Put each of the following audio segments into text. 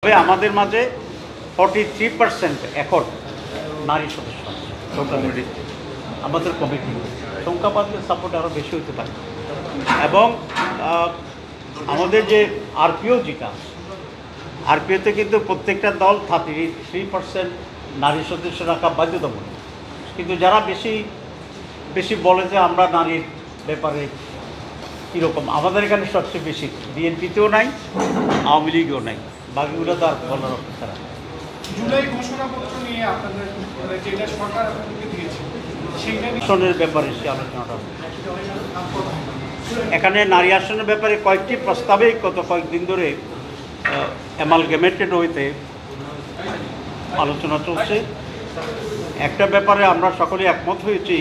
তবে আমাদের মাঝে 43% এখন নারী সদস্য আছে আমাদের কমিটি। সংখ্যাবাদের সাপোর্ট আরও বেশি হতে পারে এবং আমাদের যে আরপিও যেটা আরপিওতে কিন্তু প্রত্যেকটা দল 33% নারী সদস্য রাখা বাধ্যতামূলক। কিন্তু যারা বেশি বলে যে আমরা নারীর ব্যাপারে কীরকম, আমাদের এখানে সবচেয়ে বেশি বিএনপিতেও নাই, আওয়ামী লীগেও নাই, বাকিগুলো তো আর বলার অপেক্ষা রাখে। জুলাই ঘোষণাপত্র নিয়ে আপনাদের যেটা সরকার আপনাদেরকে দিয়েছে আসনের ব্যাপারে সে আলোচনাটা এখানে নারী আসনের ব্যাপারে কয়েকটি প্রস্তাবে গত কয়েকদিন ধরে অ্যামালগেমেটেড হইতে আলোচনা চলছে। একটা ব্যাপারে আমরা সকলে একমত হয়েছি,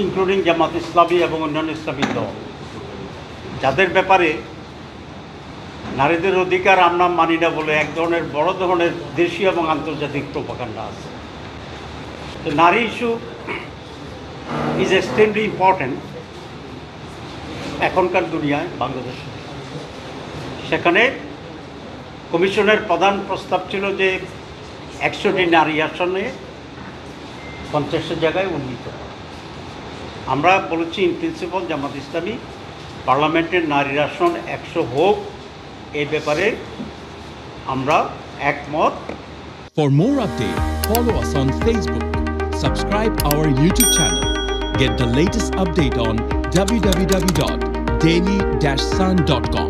ইনক্লুডিং জামাত ইসলামী এবং অন্যান্য ইসলামী দল, যাদের ব্যাপারে নারীদের অধিকার আমরা মানি না বলে এক ধরনের বড় ধরনের দেশীয় এবং আন্তর্জাতিক প্রোপাগান্ডা আছে। তো নারী ইস্যু ইজ এক্সট্রিমলি ইম্পর্ট্যান্ট এখনকার দুনিয়ায় বাংলাদেশে। সেখানে কমিশনের প্রধান প্রস্তাব ছিল যে 100টি নারী আসনে 50 জায়গায় উন্নীত। আমরা বলেছি ইন প্রিন্সিপাল জামাত ইসলামী পার্লামেন্টের নারীর আসন 100 হোক, এই ব্যাপারে আমরা একমত। For more updates, follow us on Facebook, subscribe our YouTube channel, get the latest update on www.daily-sun.com.